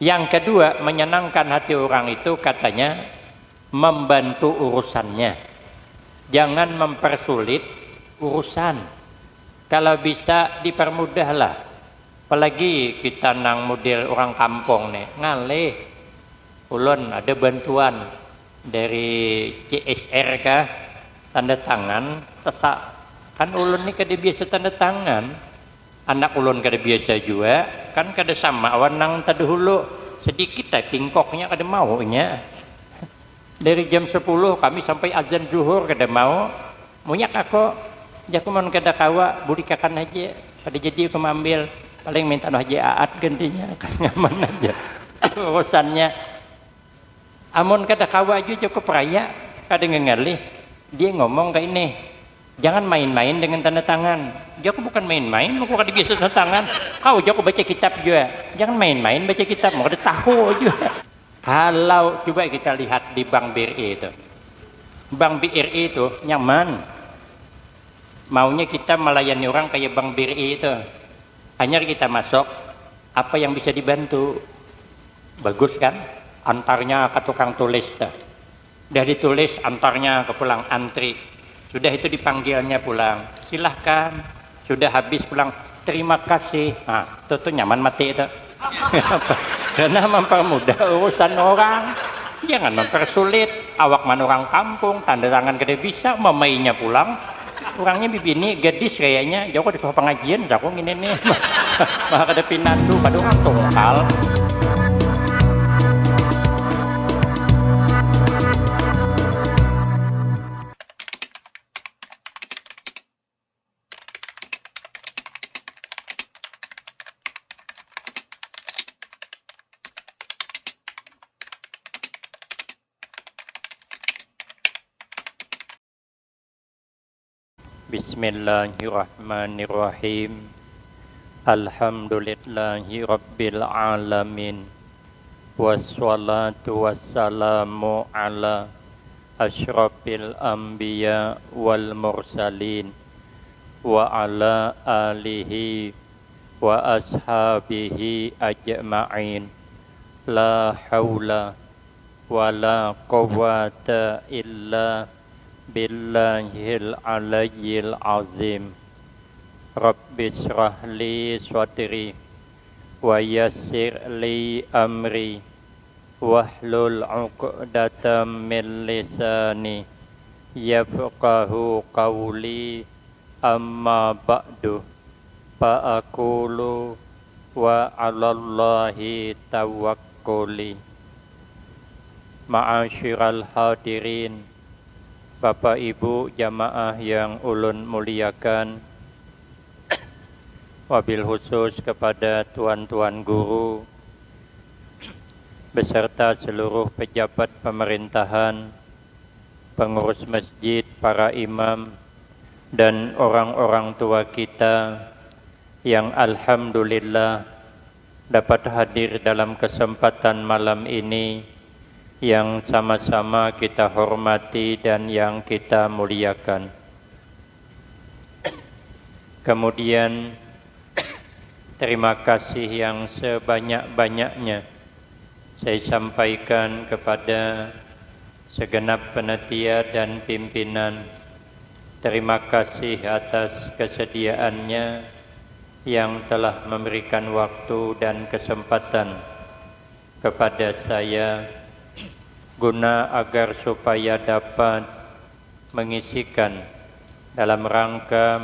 Yang kedua, menyenangkan hati orang itu katanya membantu urusannya. Jangan mempersulit urusan. Kalau bisa dipermudahlah. Apalagi kita nang model orang kampung nih, ngalih. Ulun ada bantuan dari CSR kah, tanda tangan, tesak. Kan ulun nih kada biasa tanda tangan. Anak ulun kada biasa juga, kan kada sama awan nang tadahulu sedikit tingkoknya kada maunya. Dari jam 10 kami sampai azan zuhur kada mau. Munyak aku, jaku mon kada kawa budi kakan aja. Kada jadi aku ambil, paling minta aja aat gantinya, kan nyaman aja urusannya. Amun kada kawa aja jaku peraya, kada ngengalih. Dia ngomong kayak ini, jangan main-main dengan tanda tangan. Jaku bukan main-main, aku kada biasa tanda tangan. Kau jaku baca kitab juga. Jangan main-main baca kitab, mau kada tahu juga. Kalau coba kita lihat di Bank BRI itu. Bank BRI itu nyaman. Maunya kita melayani orang kayak Bank BRI itu. Hanya kita masuk, apa yang bisa dibantu? Bagus kan? Antarnya ke tukang tulis. Udah ditulis, antarnya ke pulang antri. Sudah itu dipanggilnya pulang, silahkan. Sudah habis pulang, terima kasih. Nah, itu nyaman mati itu. Karena mempermudah urusan orang. Jangan mempersulit. Awak man orang kampung, tanda tangan kada bisa, mamainya pulang. Orangnya bibini gadis kayaknya, jauh di soal pengajian, aku gini nih. Maka kada pinandu, pada orang tungkal. Bismillahirrahmanirrahim. Alhamdulillahi rabbil alamin. Wassalatu wassalamu ala asyrafil anbiya wal mursalin wa ala alihi wa ashabihi ajma'in. La hawla wa la quwwata illa billahil aliyyil azim. Rabbi shrah li sadri wa yassir li amri wahlul 'uqdatam min lisani yafqahu qawli. Amma ba'du, fa aqulu wa 'alallahi tawakkuli. Ma'asyiral hadirin, Bapak Ibu jamaah yang ulun muliakan, wabil khusus kepada tuan-tuan guru beserta seluruh pejabat pemerintahan, pengurus masjid, para imam, dan orang-orang tua kita yang alhamdulillah dapat hadir dalam kesempatan malam ini yang sama-sama kita hormati dan yang kita muliakan. Kemudian terima kasih yang sebanyak-banyaknya saya sampaikan kepada segenap panitia dan pimpinan. Terima kasih atas kesediaannya yang telah memberikan waktu dan kesempatan kepada saya guna agar supaya dapat mengisikan dalam rangka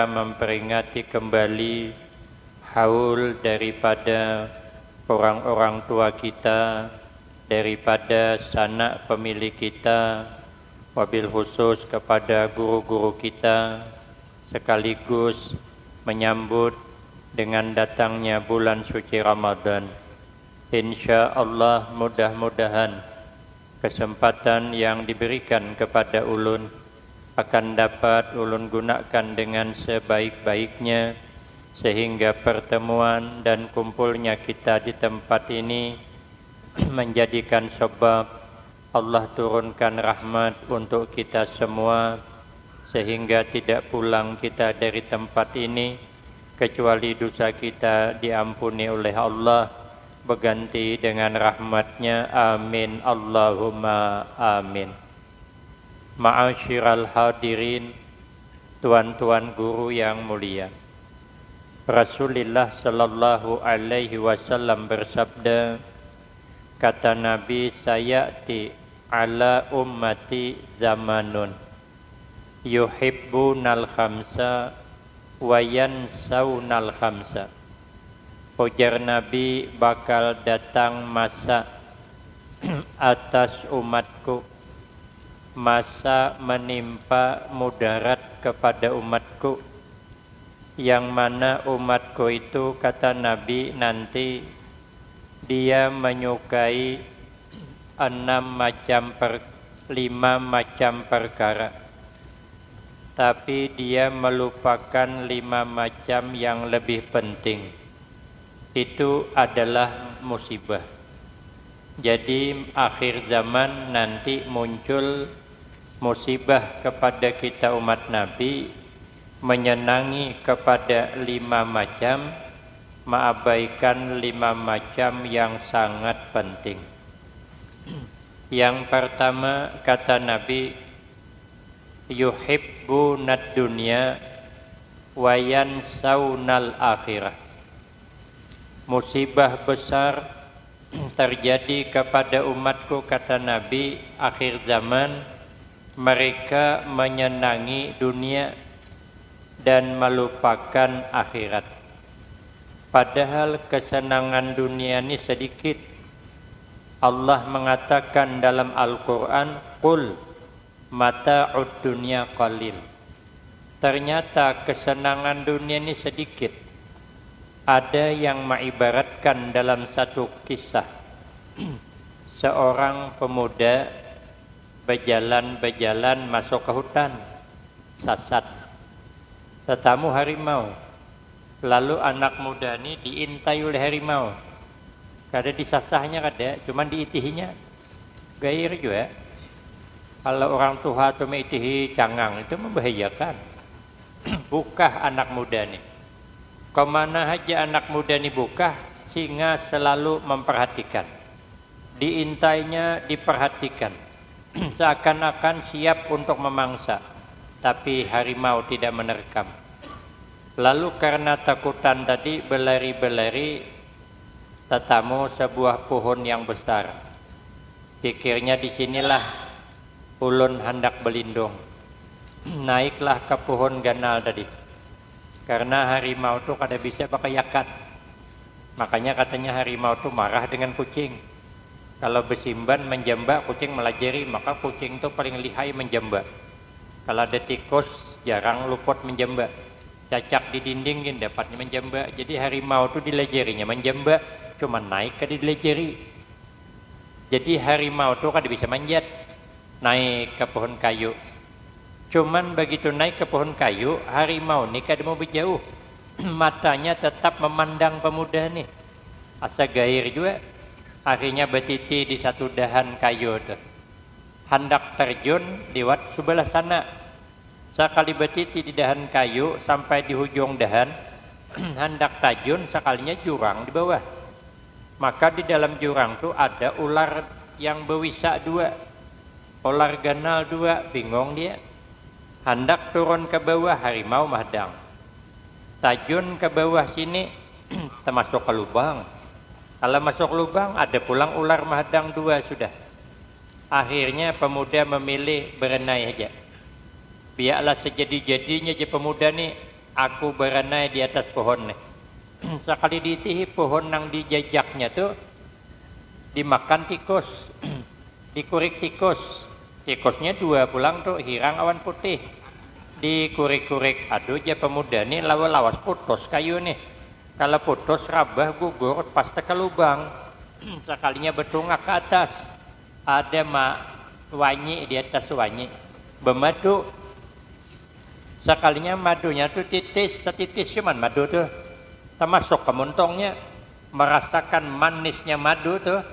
memperingati kembali haul daripada orang-orang tua kita, daripada sanak pemilik kita, wabil khusus kepada guru-guru kita, sekaligus menyambut dengan datangnya bulan suci Ramadan. Insya Allah mudah-mudahan kesempatan yang diberikan kepada ulun akan dapat ulun gunakan dengan sebaik-baiknya, sehingga pertemuan dan kumpulnya kita di tempat ini menjadikan sebab Allah turunkan rahmat untuk kita semua, sehingga tidak pulang kita dari tempat ini kecuali dosa kita diampuni oleh Allah berganti dengan rahmatnya. Amin Allahumma amin. Ma'asyiral hadirin, tuan-tuan guru yang mulia, Rasulullah sallallahu alaihi wasallam bersabda, kata Nabi, sayati ala ummati zamanun yuhibbunal khamsa wa yansawnal khamsa. Ujar Nabi, bakal datang masa atas umatku, masa menimpa mudarat kepada umatku, yang mana umatku itu, kata Nabi, nanti dia menyukai 5 macam perkara, tapi dia melupakan 5 macam yang lebih penting. Itu adalah musibah. Jadi akhir zaman nanti muncul musibah kepada kita umat Nabi, menyenangi kepada 5 macam, mengabaikan 5 macam yang sangat penting. Yang pertama, kata Nabi, yuhibbunad dunya wa yansawnal akhirah. Musibah besar terjadi kepada umatku, kata Nabi, akhir zaman. Mereka menyenangi dunia dan melupakan akhirat. Padahal kesenangan dunia ini sedikit. Allah mengatakan dalam Al-Quran, qul mata'ud dunya qalil. Ternyata kesenangan dunia ini sedikit. Ada yang mengibaratkan dalam satu kisah, seorang pemuda berjalan-berjalan masuk ke hutan, sasat, ketemu harimau. Lalu anak muda ini diintai oleh harimau. Kada disasahnya kada, cuman diitihinya. Gair juga. Kalau orang tua itu mengitihi cangang, itu membahayakan. Bukah anak muda ini. Kemana saja anak muda ini bukah, singa selalu memperhatikan. Diintainya, diperhatikan. Seakan-akan siap untuk memangsa. Tapi harimau tidak menerkam. Lalu karena takutan tadi, berlari-berlari, ketemu sebuah pohon yang besar. Pikirnya disinilah ulun hendak berlindung. Naiklah ke pohon ganal tadi. Karena harimau itu kada bisa pakai yakat. Makanya katanya harimau itu marah dengan kucing. Kalau bersimban menjambak, kucing melajari, maka kucing itu paling lihai menjambak. Kalau ada tikus, jarang luput menjambak. Cacak di dinding dapatnya menjambak. Jadi harimau itu dilajarinya menjambak, cuma naik kada dilajari. Jadi harimau itu kada bisa manjat, naik ke pohon kayu. Cuman begitu naik ke pohon kayu, harimau ini kada mau berjauh. Matanya tetap memandang pemuda ini. Asa gair juga. Akhirnya bertiti di satu dahan kayu itu. Hendak terjun lewat sebelah sana. Sekali bertiti di dahan kayu sampai di ujung dahan, hendak terjun, sekalinya jurang di bawah. Maka di dalam jurang itu ada ular yang bewisak 2. Ular ganal 2, bingung dia. Hendak turun ke bawah, harimau menghadang. Tajun ke bawah sini, termasuk ke lubang. Kalau masuk lubang, ada pulang ular menghadang 2 sudah. Akhirnya pemuda memilih berenai saja. Biarlah sejadi-jadinya je pemuda ni, aku berenai di atas pohon ni. Sekali diitihi pohon yang dijajaknya tu, dimakan tikus, dikurik tikus. Tikusnya 2 pulang tuh, hirang awan putih. Dikurik-kurik, aduh je pemuda ni lawas putus kayu nih. Kalau putus rabah gugur pasti ke lubang. Sekalinya bertungak ke atas, ada wanyi di atas wanyi bermadu. Sekalinya madunya tuh setitis cuman madu tuh. Termasuk ke muntongnya, merasakan manisnya madu tuh.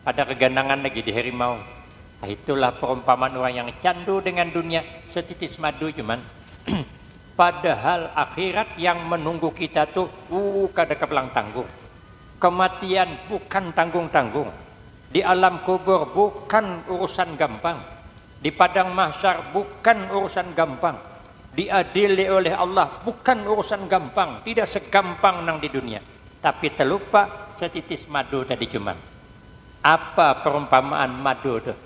Ada keganangan lagi di harimau. Itulah perumpamaan orang yang candu dengan dunia, setitis madu cuman. Padahal akhirat yang menunggu kita tuh kada kebelang tanggung. Kematian bukan tanggung-tanggung. Di alam kubur bukan urusan gampang. Di padang mahsyar bukan urusan gampang. Diadili oleh Allah bukan urusan gampang. Tidak segampang nang di dunia. Tapi terlupa setitis madu tadi cuman. Apa perumpamaan madu tuh?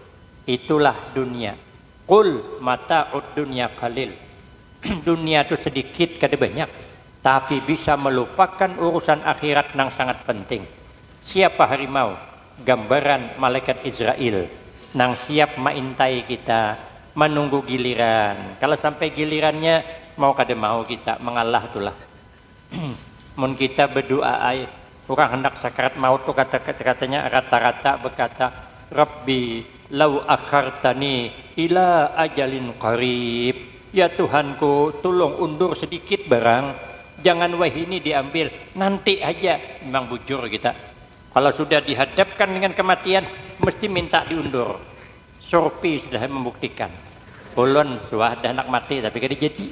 Itulah dunia. Qul mata'ud dunya qalil. Dunia itu sedikit kada banyak, tapi bisa melupakan urusan akhirat yang sangat penting. Siapa harimau? Gambaran malaikat Israel nang siap maintai kita, menunggu giliran. Kalau sampai gilirannya mau kada mau kita mengalah itulah. Mun kita berdoa orang hendak sakarat maut tuh katanya rata-rata berkata, Rabbi lau akhartani ila ajalin qarib. Ya Tuhanku, tolong undur sedikit barang, jangan wahini diambil, nanti aja. Memang bujur kita. Kalau sudah dihadapkan dengan kematian, mesti minta diundur. Surpi sudah membuktikan. Ulun sudah ada anak mati, tapi kada jadi.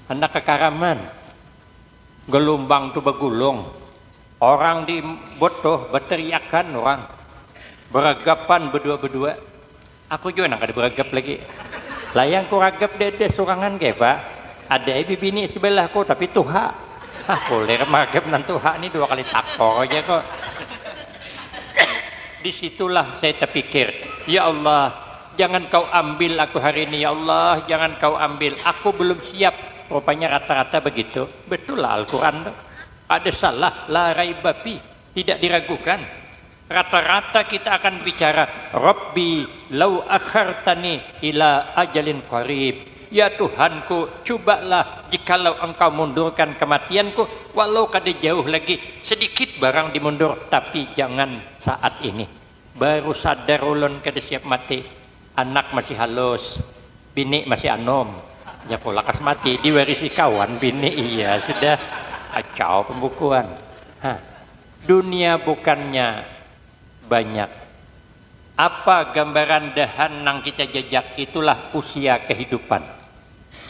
Anak kekaraman, gelombang tu begulung. Orang di botoh berteriakan orang, beragapan berdua-berdua. Aku juga nak ada beragap lagi. Lah yang ku ragap dede sorangan ke Pak. Ada ibu bini sebelahku tapi tuha. Boleh magap nan tuha ni 2 kali takor aja kok. Disitulah saya terpikir, ya Allah, jangan kau ambil aku hari ini, ya Allah, jangan kau ambil. Aku belum siap. Rupanya rata-rata begitu. Betul lah Al-Quran. Ada salah, la raiba fi, tidak diragukan. Rata-rata kita akan bicara, Rabbi lau akhartani ila ajalin qarib. Ya Tuhanku, cobalah jikalau engkau mundurkan kematianku, walau kada jauh lagi, sedikit barang dimundur, tapi jangan saat ini. Baru sadar ulun kada siap mati. Anak masih halus, bini masih anom. Ya pola kas mati, diwarisi kawan bini, iya sudah kacau pembukuan. Dunia bukannya banyak. Apa gambaran dahan nang kita jejak? Itulah usia kehidupan.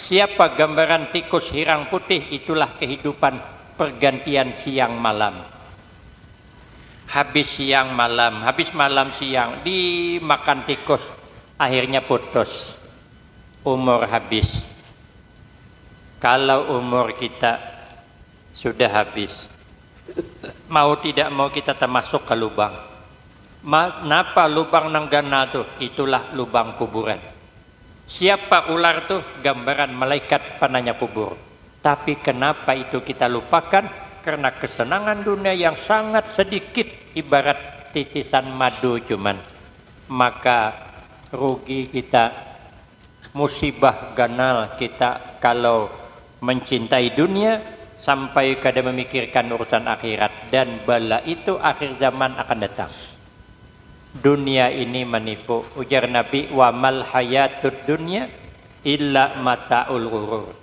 Siapa gambaran tikus hirang putih? Itulah kehidupan pergantian siang malam. Habis siang malam, habis malam siang dimakan tikus, akhirnya putus. Umur habis. Kalau umur kita sudah habis, mau tidak mau kita termasuk ke lubang. Kenapa lubang nanggana tuh? Itulah lubang kuburan. Siapa ular tuh? Gambaran malaikat penanya kubur. Tapi kenapa itu kita lupakan? Karena kesenangan dunia yang sangat sedikit, ibarat titisan madu cuman. Maka rugi kita, musibah ganal kita kalau mencintai dunia sampai kada memikirkan urusan akhirat. Dan bala itu akhir zaman akan datang. Dunia ini menipu. Ujar Nabi, wa mal hayatud dunya illa mata'ul ghurur.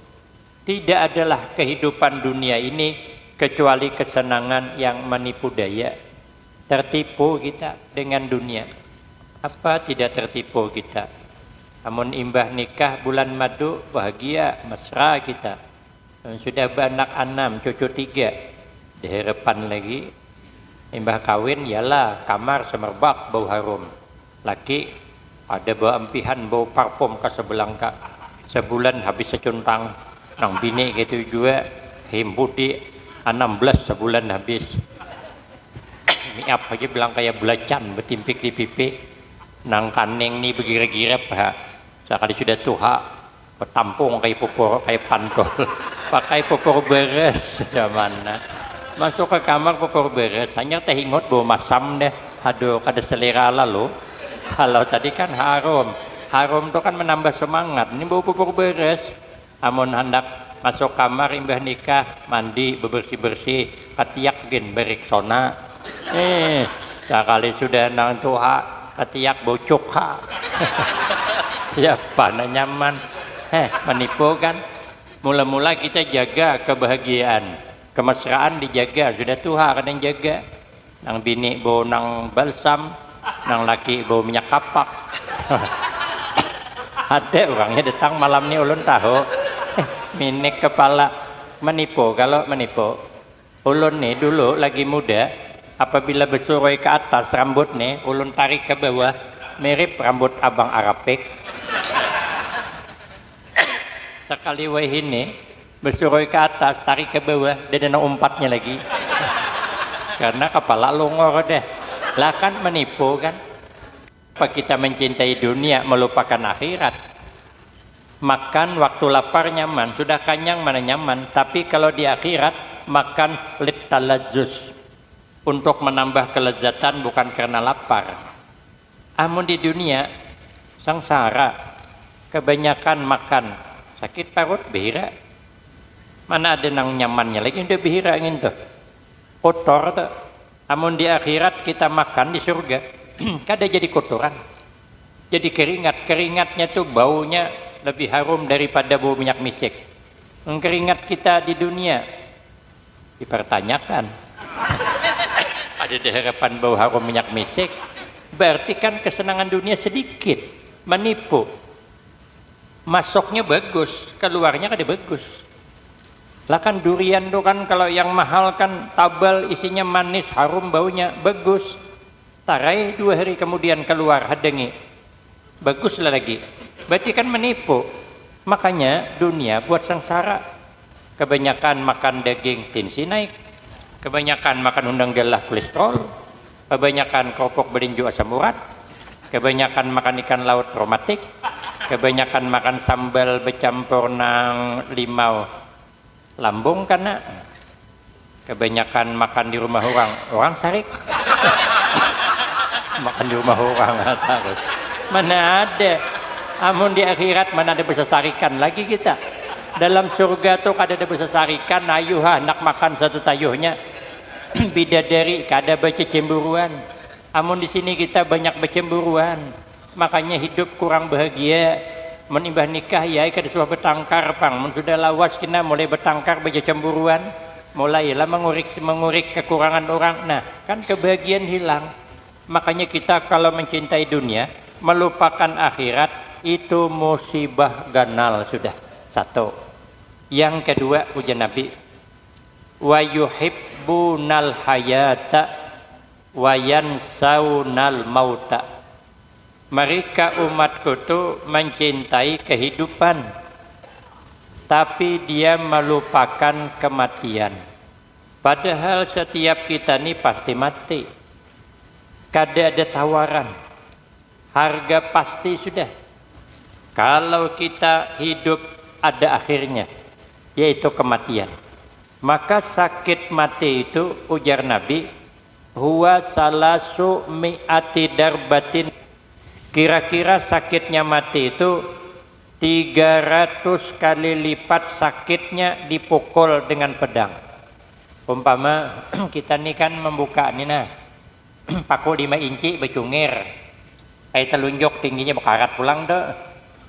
Tidak adalah kehidupan dunia ini kecuali kesenangan yang menipu daya. Tertipu kita dengan dunia. Apa tidak tertipu kita? Amun imbah nikah bulan madu, bahagia, mesra kita. Sudah beranak 6, cucu 3. Di harapan lagi imbah kawin, yalah kamar semerbak bau harum. Laki ada bau empihan, bau parfum ke sebelang kak. Sebulan habis secuntang. Nang bini gitu juga himpudi 16 sebulan habis. Miap aja bilang kayak belacan bertimpik di pipi. Nang kaning nih begira-gira pak. Sekali sudah tuha bertampung kayak pupur kayak pantol. Pakai pupur beres zamana. Masuk ke kamar pupur beres, hanya teh ingot bau masam deh. Aduh, kada selera lalu. Kalau tadi kan harum. Harum itu kan menambah semangat. Ini bau pupur beres. Amun hendak masuk kamar imbah nikah, mandi, bebersih-bersih, katiak gen beriksona. Sekali sudah nang tuha, katiak bau cokha. Ya, pana nyaman. Menipu kan. Mula-mula kita jaga kebahagiaan. Kemesraan dijaga, sudah tuha kadang jaga. Nang bini bau nang balsam, nang laki bau minyak kapak. Ada orangnya datang malam ini ulun tahu minik kepala menipu. Kalau menipu ulun nih dulu lagi muda, apabila bersuroi ke atas rambut nih ulun tarik ke bawah mirip rambut abang Arapik. Sekali wah ini bersuroi ke atas tarik ke bawah dia ada umpatnya lagi karena kepala longor deh lah. Kan menipu kan. Apa kita mencintai dunia melupakan akhirat? Makan waktu lapar nyaman, sudah kenyang mana nyaman. Tapi kalau di akhirat makan litalazzus, untuk menambah kelezatan bukan karena lapar. Amun di dunia sangsara, kebanyakan makan sakit parut bihira. Mana ada nang nyamannya lagi udah bihira ingin tuh kotor tuh. Amun di akhirat kita makan di surga kada jadi kotoran, jadi keringatnya tuh baunya lebih harum daripada bau minyak misik. Keringat kita di dunia dipertanyakan. Ada harapan bau harum minyak misik, berarti kan kesenangan dunia sedikit, menipu. Masuknya bagus, keluarnya kada bagus. Lah kan durian tuh kan kalau yang mahal kan tabal, isinya manis, harum baunya bagus. Tarai 2 hari kemudian keluar hadengi, baguslah lagi. Berarti kan menipu. Makanya dunia buat sengsara. Kebanyakan makan daging tinsi naik, kebanyakan makan undang galah kolesterol, kebanyakan kerupuk belinju asam urat, kebanyakan makan ikan laut romatik, kebanyakan makan sambal bercampur nang limau lambung karena kebanyakan makan di rumah orang sarik. Makan di rumah orang terus. Mana ada? Amun di akhirat mana ada bersesarikan lagi kita. Dalam surga tuh kada ada bersesarikan, ayuh nak makan satu tayuhnya. Bidadari kada baca cemburuan. Amun di sini kita banyak bercemburuan. Makanya hidup kurang bahagia. Menimbah nikah ya kada suah bertangkar pang. Mun sudah lawas kena mulai bertangkar baca cemburuan. Mulailah mengurik kekurangan orang. Nah, kan kebahagiaan hilang. Makanya kita kalau mencintai dunia melupakan akhirat itu musibah ganal sudah. Satu. Yang kedua ujian Nabi, wa yuhibbunal hayata wa yansaunal mauta. Mereka umatku itu mencintai kehidupan tapi dia melupakan kematian. Padahal setiap kita ini pasti mati. Kada ada tawaran, harga pasti sudah. Kalau kita hidup ada akhirnya, yaitu kematian. Maka sakit mati itu ujar Nabi, huwa salasu mi'ati darbatin. Kira-kira sakitnya mati itu 300 kali lipat sakitnya dipukul dengan pedang. Umpama kita ini kan membuka ini nah paku 5 inci becungir, kayak telunjuk tingginya bekarat pulang deh.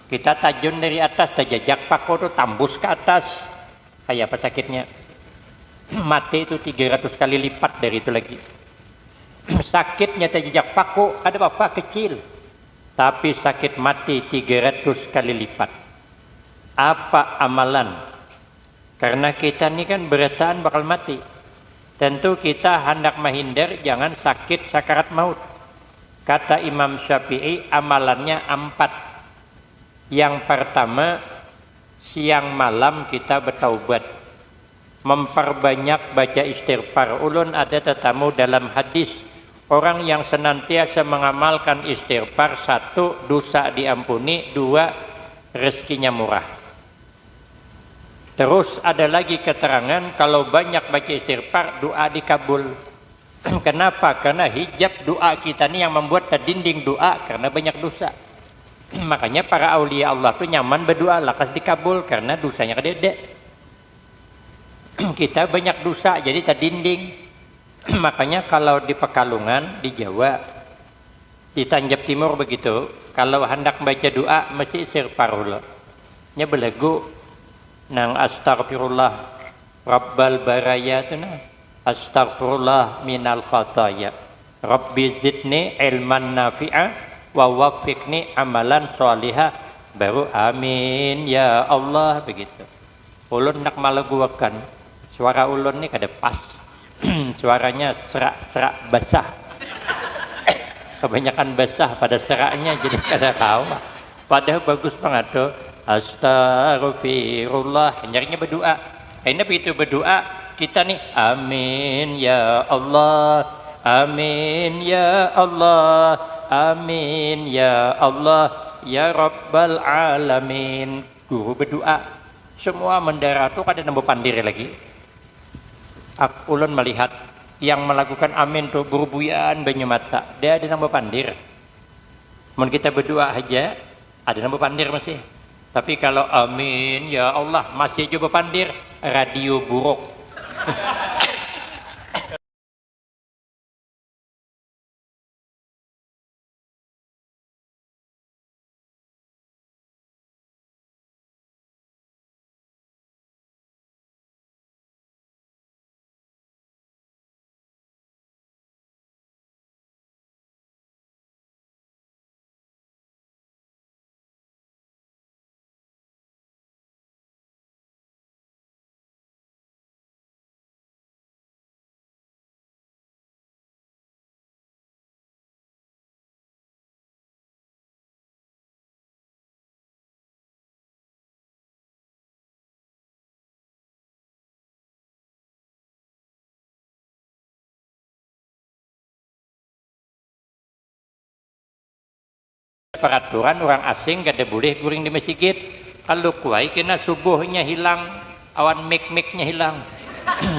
Kita tajun dari atas, terjajak paku tuh tambus ke atas, kayak apa sakitnya. Mati itu 300 kali lipat dari itu lagi. Sakitnya terjajak paku ada apa kecil, tapi sakit mati 300 kali lipat. Apa amalan? Karena kita ini kan berataan bakal mati. Tentu kita hendak menghindar jangan sakit sakarat maut. Kata Imam Syafi'i amalannya 4. Yang pertama, siang malam kita bertaubat, memperbanyak baca istighfar. Ulun ada tetamu dalam hadis, orang yang senantiasa mengamalkan istighfar, 1 dosa diampuni, 2 rezekinya murah. Terus ada lagi keterangan kalau banyak baca istighfar doa dikabul. Kenapa? Karena hijab doa kita ini yang membuat terdinding doa karena banyak dosa. Makanya para aulia Allah tuh nyaman berdoa lakas dikabul karena dosanya kedede. Kita banyak dosa jadi terdinding. Makanya kalau di Pekalongan, di Jawa, di Tanjab Timur begitu, kalau hendak baca doa mesti istighfar dulu. Nya belegu nang astaghfirullah rabbal baraya tu nah, astaghfirullah minal khataya, rabbi zidni ilman nafi'a wa waffiqni amalan sholihah baru amin ya Allah begitu. Ulun nak malaguakan, suara ulun ni kada pas. Suaranya serak-serak basah. Kebanyakan basah pada seraknya jadi kada tahu. Padahal bagus banget tuh. Astaghfirullah. Nyarinya berdoa. Ini begitu berdoa kita nih amin ya Allah. Amin ya Allah. Amin ya Allah. Ya Rabbal Alamin. Guru berdoa. Semua mendarat tuh kada nambah pandir lagi. Ulun melihat yang melakukan amin tuh berbuyan banyu mata. Dia ada nambah pandir. Mun kita berdoa aja ada nambah pandir masih. Tapi kalau amin ya Allah masih coba pandir, radio buruk. Peraturan orang asing kada boleh guring di masjid. Kalau kuai kena subuhnya hilang, awan mik-miknya hilang.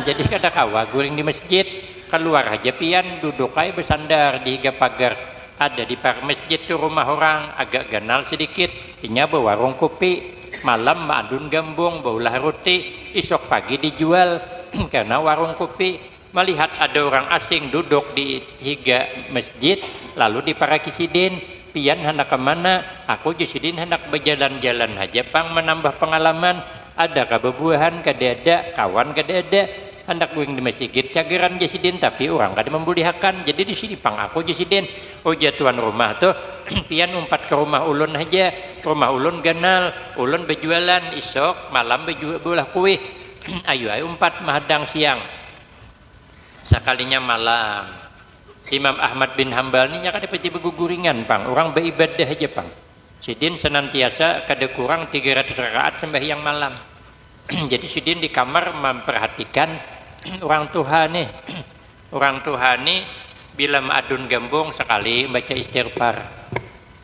Jadi kada kawa guring di masjid. Keluar aja pian duduk aja bersandar di higa pagar. Ada di par masjid tuh rumah orang agak ganal sedikit. Inya warung kopi. Malam maadun gambung, baulah roti. Isok pagi dijual karena warung kopi. Melihat ada orang asing duduk di higa masjid, lalu di para kisidin. Pian hendak kemana? Aku Jasidin hendak berjalan-jalan aja pang menambah pengalaman. Ada kebebuahan kada ada, kawan kada ada. Hendak guing di masjid cageran Jasidin tapi orang kada membulihakan. Jadi di sini pang aku Jasidin. Oh tuan rumah tuh pian umpat ke rumah ulun aja. Rumah ulun ganal, ulun berjualan isok malam berjualan kue. Ayo umpat mahadang siang. Sekalinya malam. Imam Ahmad bin Hambal ini kada peci beguguringan pang, orang beribadah aja pang. Sidin senantiasa kada kurang 300 rakaat sembahyang malam. Jadi Sidin di kamar memperhatikan orang tua nih. Orang tua nih bila maadun gambung sekali baca istighfar.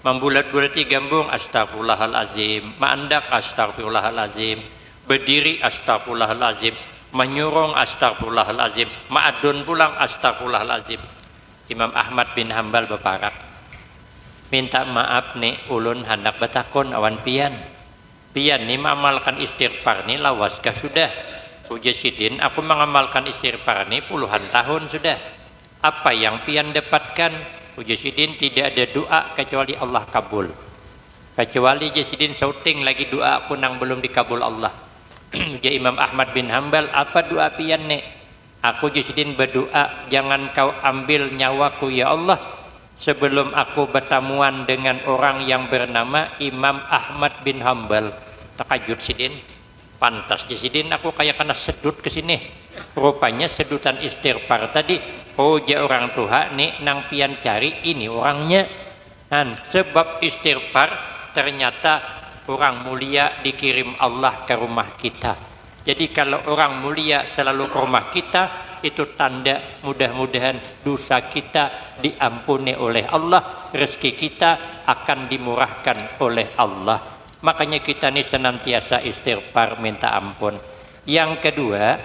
Membulat-bulati gambung astagfirullahalazim, maandak astagfirullahalazim, berdiri astagfirullahalazim, menyurung astagfirullahalazim, maadun pulang astagfirullahalazim. Imam Ahmad bin Hambal beparak minta maaf nih ulun hendak betakon awan pian nih mengamalkan istighfar nih lawaskah sudah ujar Sidin aku mengamalkan istighfar nih puluhan tahun sudah apa yang pian dapatkan ujar Sidin tidak ada doa kecuali Allah kabul kecuali Sidin shouting lagi doa pun yang belum dikabul Allah. Ujar Imam Ahmad bin Hambal apa doa pian nih aku Jasidin berdoa jangan kau ambil nyawaku ya Allah sebelum aku bertemuan dengan orang yang bernama Imam Ahmad bin Hambal. Takajud Sidin pantas Jasidin aku kayak kena sedut ke sini rupanya sedutan istighfar tadi. Oh ya orang tua nih nang pian cari ini orangnya sebab istighfar ternyata orang mulia dikirim Allah ke rumah kita. Jadi kalau orang mulia selalu ke rumah kita itu tanda mudah-mudahan dosa kita diampuni oleh Allah, rezeki kita akan dimurahkan oleh Allah. Makanya kita ini senantiasa istighfar minta ampun. Yang kedua,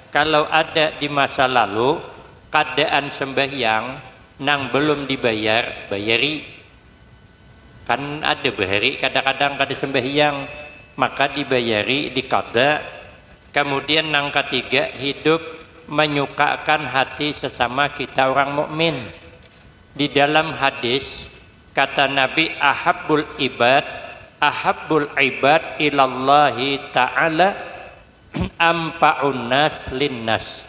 kalau ada di masa lalu keadaan sembahyang nang belum dibayar, bayari. Kan ada bahari kadang-kadang kada sembahyang, maka dibayari dikada. Kemudian yang ketiga hidup menyukakan hati sesama kita orang mukmin. Di dalam hadis kata Nabi ahabbul ibad ilallahi ta'ala ampa'un nas linnas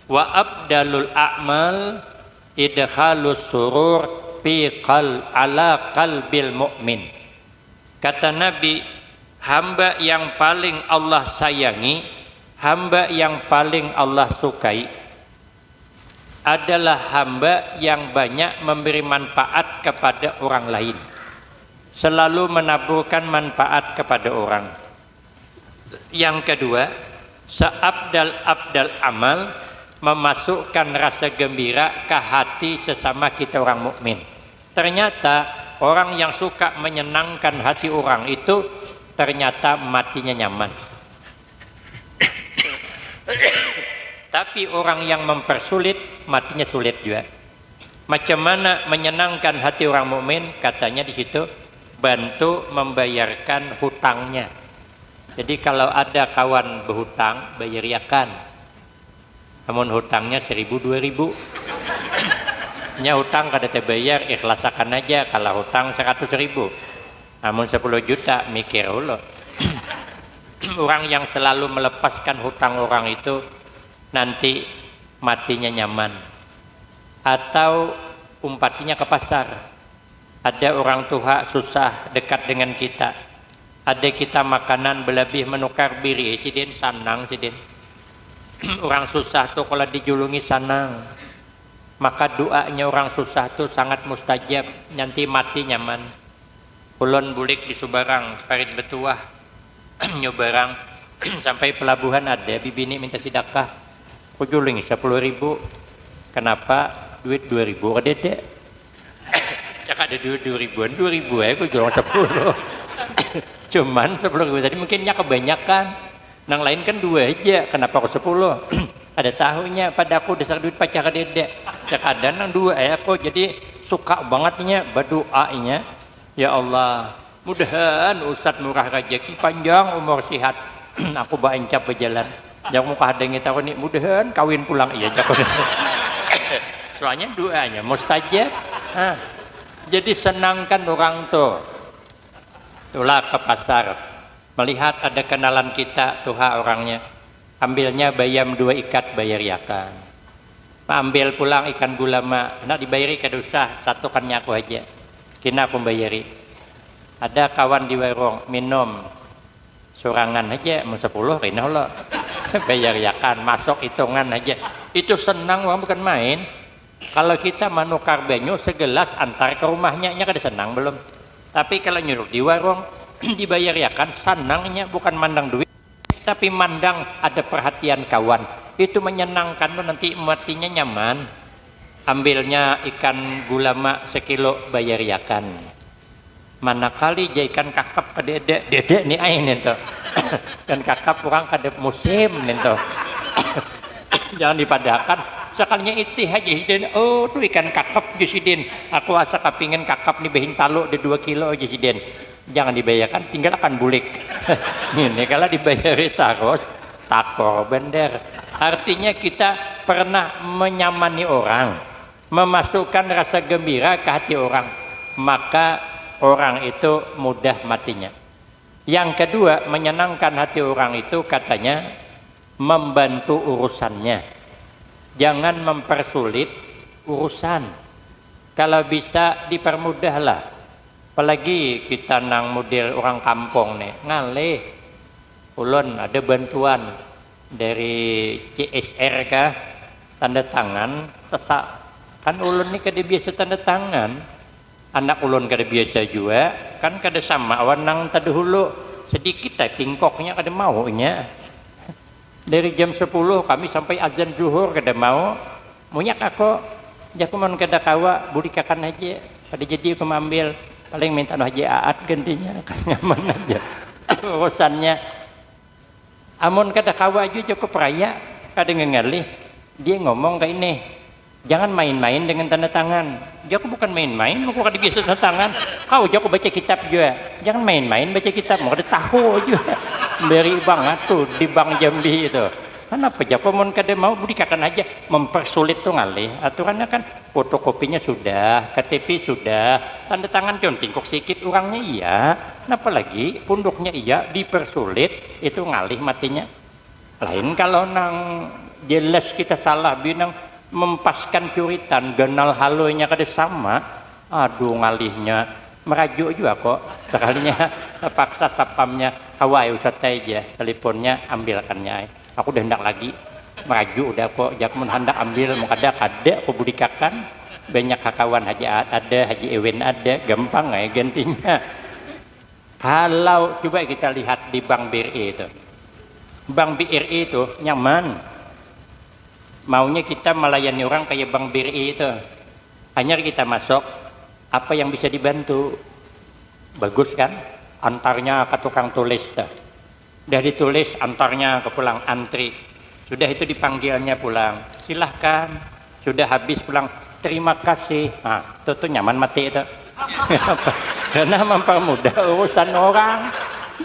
wa abdalul a'mal idkhalus surur fi ala qalbil mu'min. Kata Nabi, hamba yang paling Allah sayangi, hamba yang paling Allah sukai adalah hamba yang banyak memberi manfaat kepada orang lain, selalu menaburkan manfaat kepada orang. Yang kedua, seabdal-abdal amal, memasukkan rasa gembira ke hati sesama kita orang mukmin. Ternyata orang yang suka menyenangkan hati orang itu ternyata matinya nyaman. Tapi orang yang mempersulit matinya sulit juga. Macam mana menyenangkan hati orang mukmin? Katanya di situ, bantu membayarkan hutangnya. Jadi kalau ada kawan berhutang, bayariakan. Namun hutangnya 1.000 2.000. Nya hutang kada terbayar, ikhlasakan aja. Kalau hutang 100.000. Namun 10 juta mikir ulo. Orang yang selalu melepaskan hutang orang itu nanti matinya nyaman. Atau umpatinya ke pasar. Ada orang tua susah dekat dengan kita. Ada kita makanan berlebih menukar biri, sidin sanang sidin. Orang susah tuh kalau dijulungi sanang. Maka doanya orang susah tuh sangat mustajab, nanti mati nyaman. Ulun bulik di Subarang, parit betuah, nyobarang sampai pelabuhan ada bibini minta sedekah. Kujuling 10.000. Kenapa? Duit 2.000 kadede. Cak ada duit 2.000-an, 2.000 aku jual 10. Cuman 10.000 tadi mungkinnya kebanyakan. Nang lain kan 2 aja, kenapa aku 10? Ada tahunya pada aku dasar duit pacah kadede. Cak ada nang 2 aku jadi suka bangetnya berdoanya. Ya Allah, mudahan Ustadz murah rezeki, panjang umur sehat. Aku baencap berjalan. Jangan muka hadangi tahu nih, mudahan kawin pulang iya cak. Soalnya doanya mustajab. Jadi senangkan orang tuh. Itulah ke pasar, melihat ada kenalan kita, tuha orangnya, ambilnya bayam 2 ikat bayariakan. Ambil pulang ikan gulama, nak dibayari kada usah, satu kan aku aja, kina aku bayari. Ada kawan di warung minum sorangan aja, mau 10 kina lo, bayariakan, masuk hitungan aja, itu senang orang bukan main. Kalau kita menukar banyu segelas antar ke rumahnya, kada senang belum? Tapi kalau nyuruh di warung dibayariakan, senangnya bukan mandang duit, tapi mandang ada perhatian kawan. Itu menyenangkan lo, nanti matinya nyaman. Ambilnya ikan gulama 1 kilo bayariakan. Mana kali je ikan kakap ke dedek nih ain itu. Dan kakap orang kada musim itu. Jangan dipadakan. Sekalinya itu aja sidin, oh tuh ikan kakap aja sidin. Aku asa kepingin kakap nih behin talo di 2 kilo aja sidin. Jangan dibayarkan, tinggal akan bulik. Ini kalau dibayari terus takor bender. Artinya kita pernah menyamani orang, memasukkan rasa gembira ke hati orang, maka orang itu mudah matinya. Yang kedua, menyenangkan hati orang itu katanya membantu urusannya. Jangan mempersulit urusan. Kalau bisa dipermudahlah. Apalagi kita nang model orang kampung nih, ngalih. Ulun ada bantuan dari CSR kah, tanda tangan, tesak. Kan ulun nih kada biasa tanda tangan. Anak ulun kada biasa juga, kan kada sama awan nang tadahulu. Sedikit tingkoknya kada maunya. Dari jam 10 kami sampai azan zuhur kada mau. Munyak aku, jaku mon kada kawa, budikakan aja. Pada jadi aku ambil, paling minta aja aat gantinya, kan nyaman aja. Urusannya. Amun kada kawa aja jaku peraya, kada ngengalih. Dia ngomong kayak ini, jangan main-main dengan tanda tangan. Jaku bukan main-main, aku kada biasa tanda tangan. Kau jaku baca kitab juga, jangan main-main baca kitab, mau kada tahu juga. Beri banget tuh di Bank Jambi itu. Kenapa Japo mon kada mau budikakan aja, mempersulit tuh ngalih. Aturannya kan fotokopinya sudah, KTP sudah, tanda tangan conting kok sikit orangnya iya. Kenapa lagi punduknya iya dipersulit, itu ngalih matinya. Lain kalau nang jelas kita salah binang mempaskan curitan, genal halonya kada sama. Aduh ngalihnya merajuk juga kok. Sekalinya paksa sapamnya, awai Ustaz aja, teleponnya ambilkannya. Aku udah hendak lagi, merajuk udah kok, jakmun hendak ambil, mengkada aku budikakan, banyak kawan Haji ada, Haji Ewen ada, gampang ya gantinya. Kalau coba kita lihat di Bank BRI itu, Bank BRI itu nyaman, maunya kita melayani orang kayak Bank BRI itu, hanya kita masuk, apa yang bisa dibantu, bagus kan? Antarnya ke tukang tulis dah. Udah ditulis, antarnya ke pulang antri. Sudah itu dipanggilnya pulang. Silahkan. Sudah habis pulang. Terima kasih. Nah, itu nyaman mati itu. Karena mempermudah urusan orang.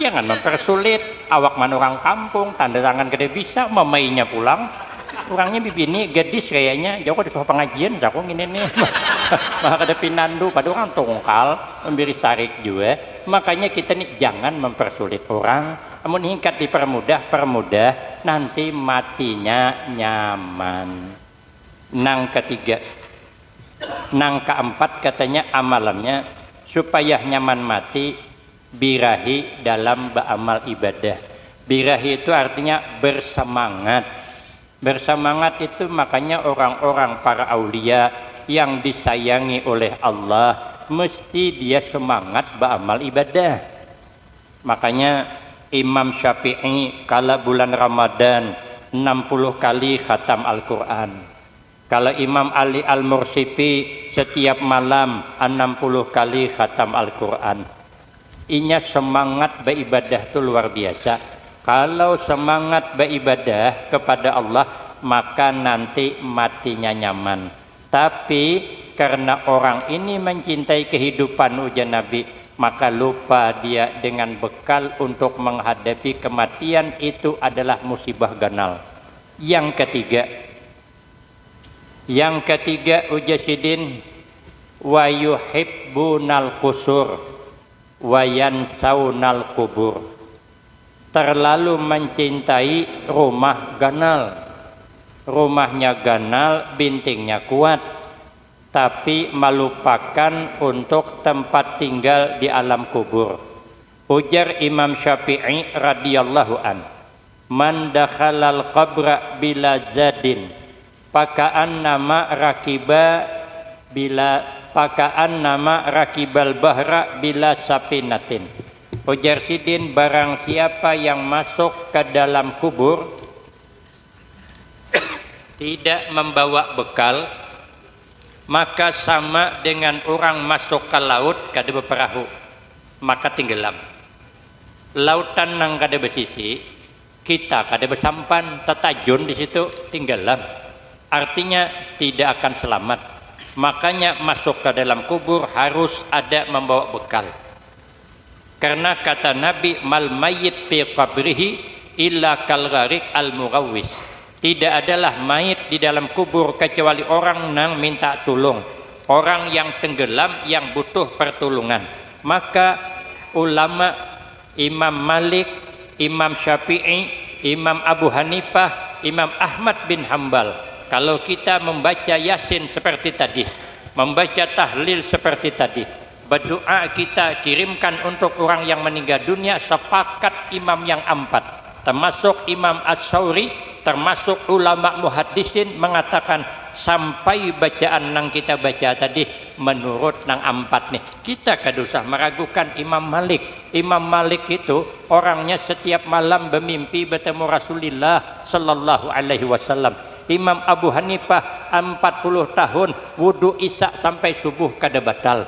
Jangan mempersulit. Awak mana orang kampung, tanda tangan gede bisa, mamainya pulang. Orangnya bibini gadis kayaknya, jauh di soal pengajian, aku gini nih. Maka ada pinandu, pada orang tongkal, memberi sarik juga. Makanya kita nih jangan mempersulit orang. Namun hingkat permudah, nanti matinya nyaman. Nang ketiga, nang keempat katanya amalannya supaya nyaman mati, birahi dalam beramal ibadah. Birahi itu artinya bersemangat. Bersemangat itu makanya orang-orang para aulia yang disayangi oleh Allah mesti dia semangat beramal ibadah. Makanya Imam Syafi'i kala bulan Ramadan 60 kali khatam Al-Quran. Kalau Imam Ali Al-Mursifi setiap malam 60 kali khatam Al-Quran. Inya semangat beribadah itu luar biasa. Kalau semangat beribadah kepada Allah, maka nanti matinya nyaman. Tapi karena orang ini mencintai kehidupan ujian Nabi, maka lupa dia dengan bekal untuk menghadapi kematian itu adalah musibah ganal. Yang ketiga ujasidin wa yuhibbunal qusur wa yansaunal kubur. Terlalu mencintai rumah ganal. Rumahnya ganal, bintingnya kuat, tapi melupakan untuk tempat tinggal di alam kubur. Ujar Imam Syafi'i radhiyallahu an, man dakhalal qabra bila zadin pakaan nama rakibal bahra bila sapinatin. Ujar Sidin, barang siapa yang masuk ke dalam kubur tidak membawa bekal, maka sama dengan orang masuk ke laut kada berperahu, maka tenggelam. Lautan nang kada bersisi, kita kada bersampan, tetajun di situ tenggelam. Artinya tidak akan selamat. Makanya masuk ke dalam kubur harus ada membawa bekal. Karena kata Nabi, mal mayyit fi qabrihi illa kal gharik al mughawwis. Tidak adalah mayit di dalam kubur kecuali orang yang minta tolong, orang yang tenggelam yang butuh pertolongan. Maka ulama Imam Malik, Imam Syafi'i, Imam Abu Hanifah, Imam Ahmad bin Hambal, kalau kita membaca Yasin seperti tadi, membaca tahlil seperti tadi, berdoa kita kirimkan untuk orang yang meninggal dunia, sepakat imam yang empat termasuk Imam As-Sauri, termasuk ulama muhaddisin mengatakan sampai bacaan yang kita baca tadi menurut nang empat nih, kita kada usah meragukan Imam Malik. Imam Malik itu orangnya setiap malam bermimpi bertemu Rasulullah sallallahu alaihi wasallam. Imam Abu Hanifah 40 tahun wudu isya sampai subuh kada batal.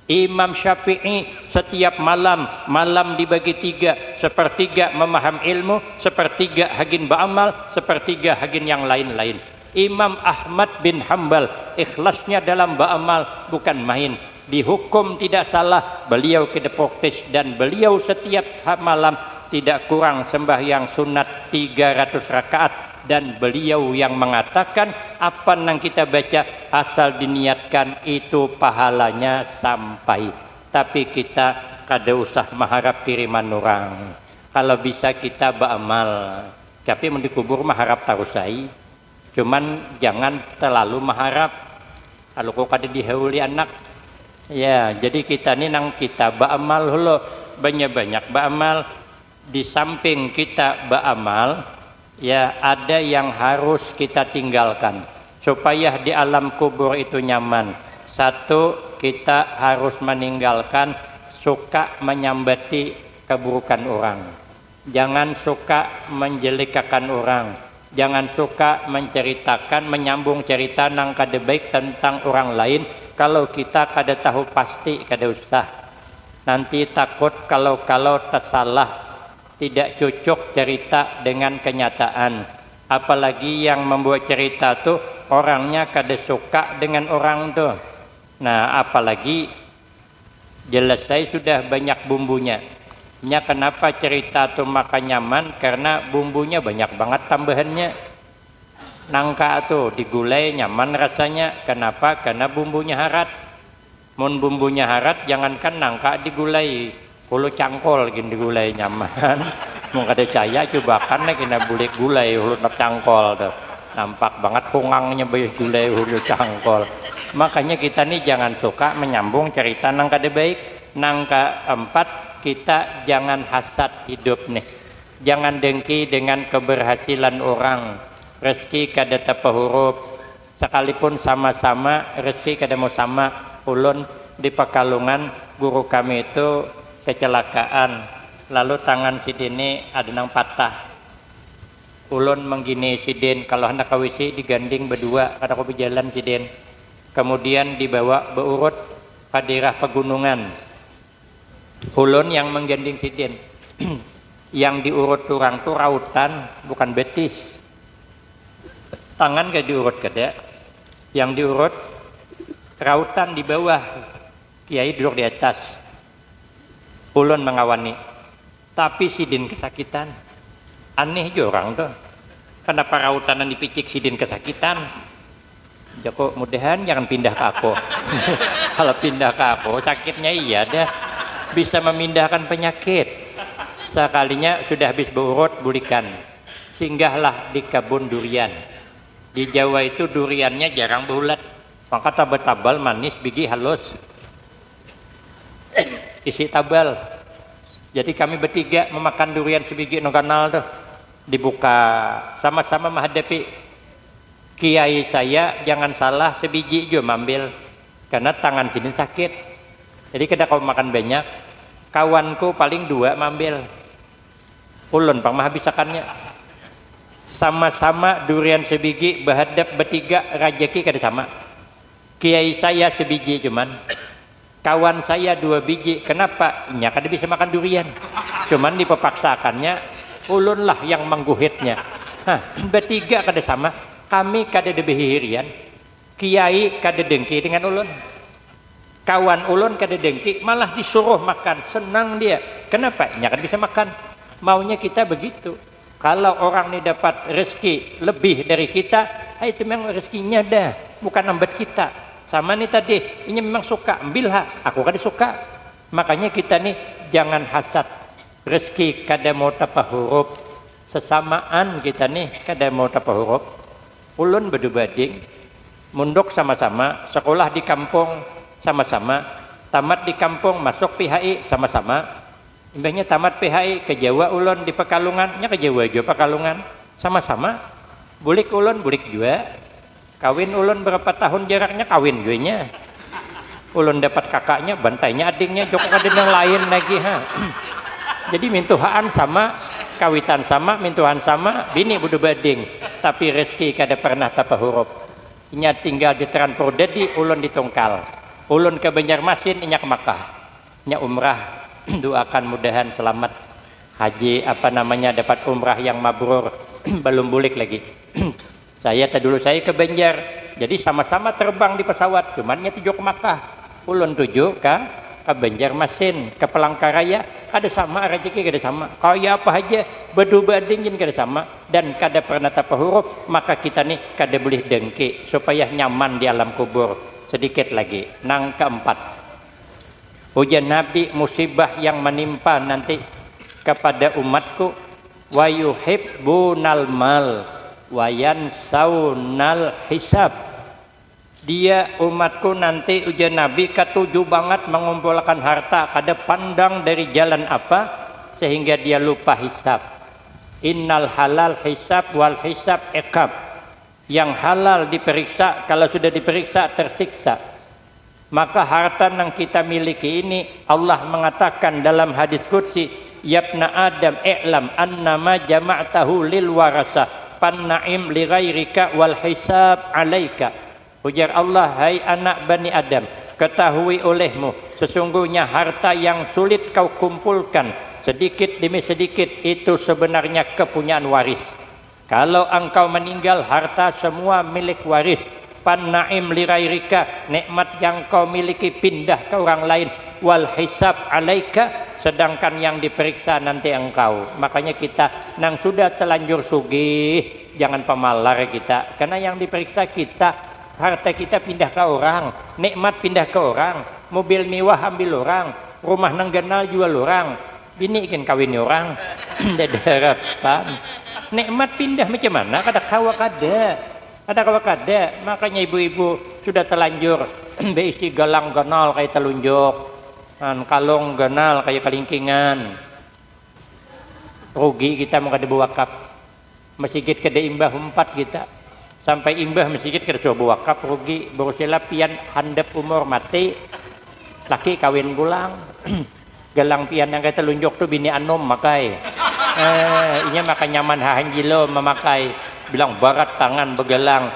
Imam Syafi'i setiap malam dibagi tiga, sepertiga memaham ilmu, sepertiga hagin beramal, sepertiga hagin yang lain-lain. Imam Ahmad bin Hambal ikhlasnya dalam beramal bukan main, dihukum tidak salah, beliau kedepoktis dan beliau setiap malam tidak kurang sembahyang sunat 300 rakaat. Dan beliau yang mengatakan apa yang kita baca asal diniatkan itu pahalanya sampai. Tapi kita kada usah mengharap kiriman orang. Kalau bisa kita beramal, tapi mau dikubur mengharap tarusai. Cuman jangan terlalu mengharap. Kalau kau kada dihauli anak, Ya, jadi kita ini nang kita ba'amal hulu banyak-banyak ba'amal. Di samping kita ba'amal, ya ada yang harus kita tinggalkan supaya di alam kubur itu nyaman. Satu, kita harus meninggalkan suka menyambati keburukan orang. Jangan suka menjelekakan orang. Jangan suka menceritakan, menyambung cerita nang kada baik tentang orang lain kalau kita kada tahu pasti kada usah. Nanti takut kalau tersalah, tidak cocok cerita dengan kenyataan. Apalagi yang membuat cerita tuh orangnya kada suka dengan orang tuh. Nah, apalagi jelas saya sudah banyak bumbunya. Nya kenapa cerita tuh makan nyaman? Karena bumbunya banyak banget tambahannya. Nangka tuh digulai nyaman rasanya. Kenapa? Karena bumbunya harat. Mun bumbunya harat, jangankan nangka digulai, hulu cangkol gini digulai nyaman. Mau kada caya coba kan kena bulik gulai hulu nak cangkol tuh. Nampak banget hungangnya bayar gulai hulu cangkol. Makanya kita nih jangan suka menyambung cerita nang kada baik. Nangka empat, kita jangan hasad hidup nih. Jangan dengki dengan keberhasilan orang. Rezeki kada tepa huruf. Sekalipun sama-sama rezeki kada mau sama. Ulun di Pekalongan guru kami itu kecelakaan, lalu tangan sidin ada nang patah. Ulun menggini sidin, kalau hendak kawisi diganding berdua kada ko berjalan sidin. Kemudian dibawa beurut ke daerah pegunungan. Ulun yang mengganding sidin. Yang diurut orang tuh rautan, bukan betis. Tangan gak diurut kada. Yang diurut rautan di bawah, kiai duduk di atas. Ulun mengawani, tapi sidin kesakitan. Aneh juga orang tuh. Kenapa rautanan dipicik sidin kesakitan? Joko mudahan jangan pindah ke aku. Kalau pindah ke aku sakitnya iya dah, bisa memindahkan penyakit. Sekalinya sudah habis beurut bulikan, singgahlah di kebun durian. Di Jawa itu duriannya jarang bulat. Maka tabal manis, biji halus, isi tabal. Jadi kami bertiga memakan durian sebiji no kanal tuh. Dibuka sama-sama menghadapi. Kiai saya jangan salah sebiji juga mambil karena tangan sini sakit. Jadi kada kau makan banyak. Kawanku paling 2 mambil. Ulun pang menghabisakannya. Sama-sama durian sebiji berhadap bertiga, rajeki kada sama. Kiai saya sebiji cuman, kawan saya 2 biji. Kenapa? Nya kada bisa makan durian. Cuman dipaksakannya, ulun lah yang mengguhitnya. Bertiga kada sama. Kami kada debehirian. Kiai kada dengki dengan ulun. Kawan ulun kada dengki, malah disuruh makan. Senang dia. Kenapa? Nya kada bisa makan. Maunya kita begitu. Kalau orang ini dapat rezeki lebih dari kita, itu memang rezekinya dah, bukan nambat kita. Sama nih tadi, ini memang suka, ambil aku kada suka. Makanya kita nih jangan hasad rezeki kada mau tapa huruf. Sesamaan kita nih kada mau tapa huruf. Ulun berdubading, munduk sama-sama, sekolah di kampung sama-sama, tamat di kampung, masuk PHI sama-sama. Imbahnya tamat PHI ke Jawa ulun di Pekalongan, nya ke Jawa juga Pekalongan, sama-sama. Bulik ulun, bulik juga. Kawin ulun berapa tahun jaraknya, kawin juga nya. Ulun dapat kakaknya, bantainya adingnya, joko ada yang lain lagi Jadi mintuhaan sama, kawitan sama, mintuhan sama, bini budu bading. Tapi rezeki kada pernah tapa huruf. Inya tinggal di Transport Dedi, ulun di Tungkal. Ulun ke Banjarmasin, inya ke Makkah. Inya umrah, doakan mudahan selamat haji dapat umrah yang mabrur. Belum bulik lagi. Saya ke Banjar, jadi sama-sama terbang di pesawat, cumannya tujuh ke Makkah, ulun tujuh ke Banjarmasin, ke Palangkaraya, ada sama rezeki kada sama, kaya apa aja bedu-badingin kada sama, dan kada pernah tapa huruf, maka kita nih kada boleh dengki supaya nyaman di alam kubur. Sedikit lagi, nang keempat, ujian Nabi musibah yang menimpa nanti kepada umatku, wa yuhibbunal mal wayan saunal hisab. Dia umatku nanti ujian Nabi ketujuh banget mengumpulkan harta kada pandang dari jalan apa sehingga dia lupa hisab. Innal halal hisab wal hisab iqab. Yang halal diperiksa, kalau sudah diperiksa tersiksa. Maka harta yang kita miliki ini Allah mengatakan dalam hadis qudsi, yabna adam i'lam annama jama'tahu lil warasah pan-na'im li ghairika wal hisab alaika. Ujar Allah, hai anak Bani Adam, ketahui olehmu sesungguhnya harta yang sulit kau kumpulkan sedikit demi sedikit itu sebenarnya kepunyaan waris. Kalau engkau meninggal harta semua milik waris. Pan-na'im li ghairika, nikmat yang kau miliki pindah ke orang lain. Wal hisab alaika, sedangkan yang diperiksa nanti engkau. Makanya kita nang sudah telanjur sugih jangan pemalar kita, karena yang diperiksa kita. Harta kita pindah ke orang, nikmat pindah ke orang, mobil mewah ambil orang, rumah nang genal jual orang, bini ikan kawin orang. Ada harapan. Nikmat pindah macam mana? Kada kawa kada. Makanya ibu-ibu sudah telanjur beisi galang ganal kayak telunjuk, kalong ganal kayak kalingkingan. Rugi kita mau kada wakaf. Masjid kada imbah 4 kita. Sampai imbah masjid kada coba wakaf rugi. Berusia pian handap umur mati. Laki kawin pulang. Galang pian yang kayak telunjuk tuh bini anom makai. Inya makan nyaman hahanjilo memakai. Bilang barat tangan begelang.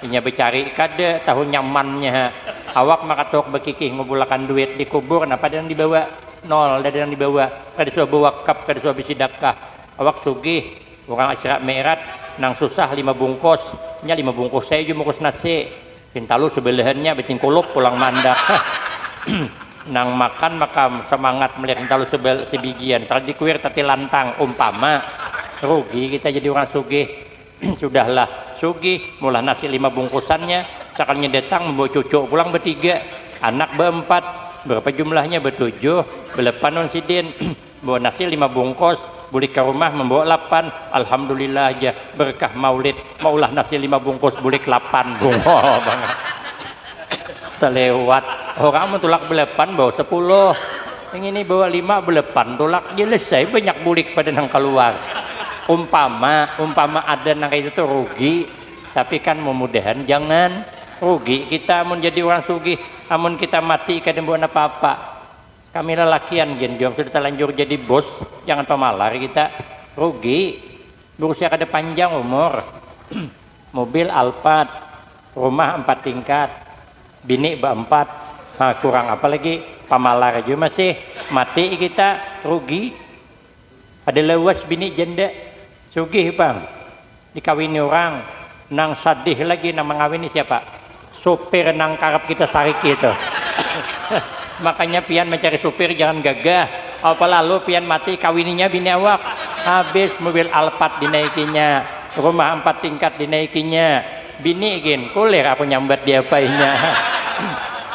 Inya becari kada tahu nyamannya. Awak makatok bekikih ngubulakan duit di kubur. Apa yang dibawa? Nol. Ada yang dibawa. Kada coba wakaf, kada coba sedekah. Awak sugih. Orang Isra Mi'raj nang susah 5 bungkus. Nya 5 bungkus saya juga bungkus nasi. Pintalu sebelahannya beting kulup pulang mandak. Nang makan maka semangat melihat pintalu sebijian. Tadi kuir tati lantang umpama rugi kita jadi orang sugih. Sudahlah sugih mulai nasi 5 bungkusannya. Sakalnya datang membawa cucu pulang bertiga, anak berempat, berapa jumlahnya bertujuh, belepan sidin. Bawa nasi 5 bungkus, balik ke rumah membawa 8. Alhamdulillah aja berkah maulid, maulah nasi 5 bungkus balik 8 bungo banget. Terlewat orang mentulak belepan bawa 10, yang ini bawa 5 belepan tulak selesai banyak bulik pada nang keluar. Umpama ada nang itu tuh rugi, tapi kan memudahan jangan rugi kita menjadi orang sugih. Amun kita mati kadang buat apa-apa. Kami lelakian genjong sudah terlanjur jadi bos, jangan pemalar kita rugi. Berusia kada panjang umur. Mobil Alphard, rumah 4 tingkat, bini berempat, kurang apa lagi pamalar aja masih mati kita rugi. Ada lewas bini janda sugih bang dikawini orang nang sadih lagi nang mengawini siapa? Supir nang karep kita sarik gitu. Makanya pian mencari supir jangan gagah. Apa lalu pian mati kawininya bini awak. Habis mobil Alphard dinaikinya, rumah 4 tingkat dinaikinya. Bini igin kulir aku nyambat diapainya.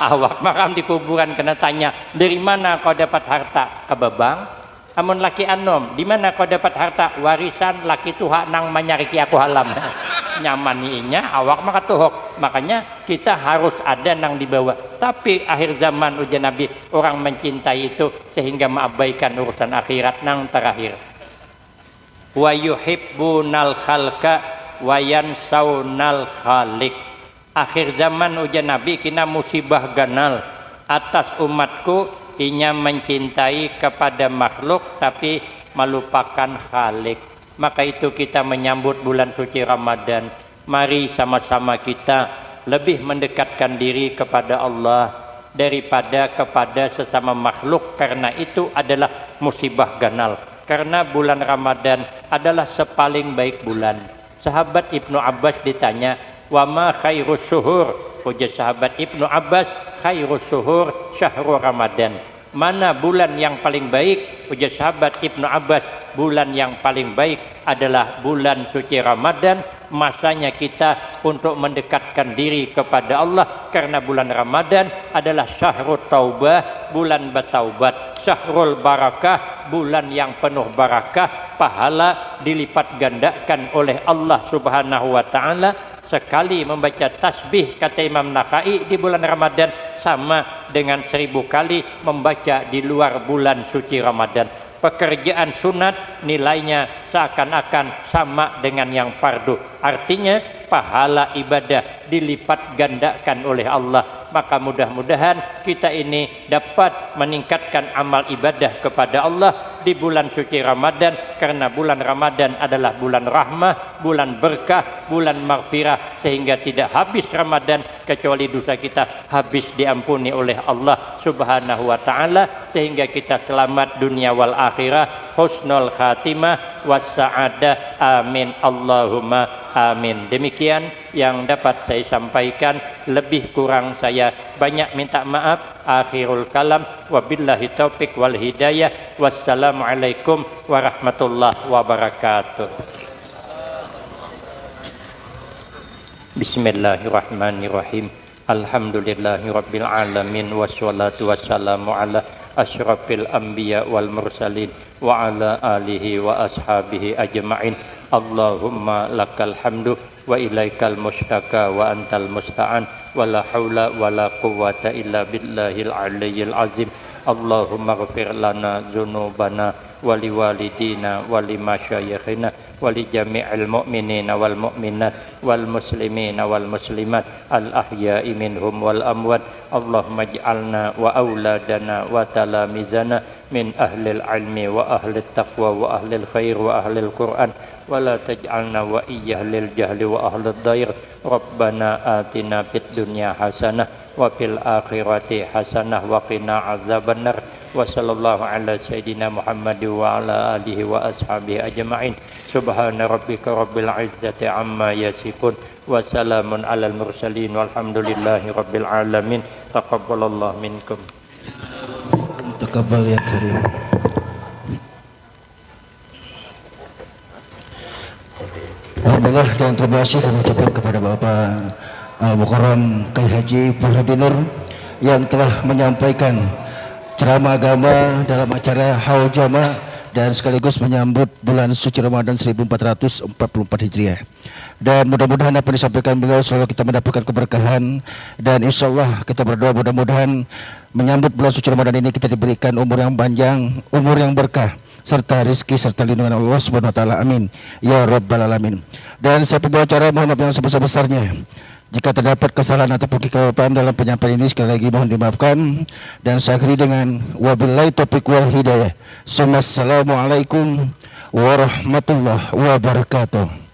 Awak makam di kuburan kena tanya, dari mana kau dapat harta? Kebabang. Amun laki anom, di mana kau dapat harta? Warisan laki tuha nang menyariki aku halam. Nyamaninya awak maka tuhok. Makanya kita harus ada nang dibawa. Tapi akhir zaman ujian Nabi orang mencintai itu sehingga mengabaikan urusan akhirat nang terakhir. Wa yuhibbunal khalqa wa yansawnal khaliq. Akhir zaman ujian Nabi kina musibah ganal atas umatku, inya mencintai kepada makhluk tapi melupakan Khalik. Maka itu kita menyambut bulan suci Ramadan. Mari sama-sama kita lebih mendekatkan diri kepada Allah daripada kepada sesama makhluk, karena itu adalah musibah ganal. Karena bulan Ramadan adalah sepaling baik bulan. Sahabat Ibnu Abbas ditanya, wa ma khairus syuhur? Ujar sahabat Ibnu Abbas, khairus syuhur syahrul Ramadan. Mana bulan yang paling baik? Ujar sahabat Ibnu Abbas, bulan yang paling baik adalah bulan suci Ramadan. Masanya kita untuk mendekatkan diri kepada Allah, karena bulan Ramadan adalah syahrul taubah, bulan bertaubat, syahrul barakah, bulan yang penuh barakah, pahala dilipat gandakan oleh Allah Subhanahu wa taala sekali membaca tasbih kata Imam Nakhai di bulan Ramadan sama dengan 1000 kali membaca di luar bulan suci Ramadan. Pekerjaan sunat nilainya seakan-akan sama dengan yang fardu. Artinya pahala ibadah dilipat gandakan oleh Allah. Maka mudah-mudahan kita ini dapat meningkatkan amal ibadah kepada Allah di bulan suci Ramadan, karena bulan Ramadan adalah bulan rahmah, bulan berkah, bulan maghfirah, sehingga tidak habis Ramadan kecuali dosa kita habis diampuni oleh Allah Subhanahu wa taala, sehingga kita selamat dunia wal akhirah, husnul khatimah wassa'adah. Amin Allahumma amin. Demikian yang dapat saya sampaikan, lebih kurang saya banyak minta maaf. Akhirul kalam, wabillahi taufik wal hidayah. Wassalamualaikum warahmatullahi wabarakatuh. Bismillahirrahmanirrahim. Alhamdulillahi rabbil alamin, wassalatu wassalamu ala asyrafil anbiya wal mursalin wa ala alihi wa ashabihi ajma'in. Allahumma lakal hamdu wa ilaikal mustaka wa antal musta'an wa la hawla wa la quwwata illa billahil aliyyil azim. Allahumma ghfir lana dzunubana wa liwalidina wa limasyayikhina wa li jami'il mu'minina wal mu'minat wal muslimina wal muslimat al ahya'i minhum wal amwat. Allahumma ij'alna wa auladana wa talamizana min ahlil ilmi wa ahlil taqwa wa ahlil khair wa ahlil Qur'an wa la taj'alna wa iyyah lil jahli wa ahlil dair. Rabbana atina fid dunya hasanah wa fil akhirati hasanah wa qina azabannar. Wa sallallahu ala sayyidina Muhammad wa ala alihi wa ashabihi ajma'in. Subhana rabbika rabbil izzati amma yasifun wa salamun alal mursalin walhamdulillahi rabbil alamin. Taqabbalallahu minkum. Taqabbal ya karim. Alhamdulillah, dan terima kasih kami ucapkan kepada Bapak Al-Mukarram Kyai Haji Fahrudin Nur yang telah menyampaikan ceramah agama dalam acara Haul Jamaah dan sekaligus menyambut bulan suci Ramadan 1444 Hijriah. Dan mudah-mudahan apa yang disampaikan beliau selalu kita mendapatkan keberkahan, dan insya Allah kita berdoa mudah-mudahan menyambut bulan suci Ramadan ini kita diberikan umur yang panjang, umur yang berkah, serta rizki serta lindungan Allah Subhanahu wa taala. Amin ya rabbal alamin. Dan saya pembawa acara mohon maaf yang sebesar-besarnya jika terdapat kesalahan ataupun kekeliruan dalam penyampaian ini, sekali lagi mohon dimaafkan. Dan saya akhiri dengan wabillahi taufiq wal hidayah. Assalamualaikum warahmatullahi wabarakatuh.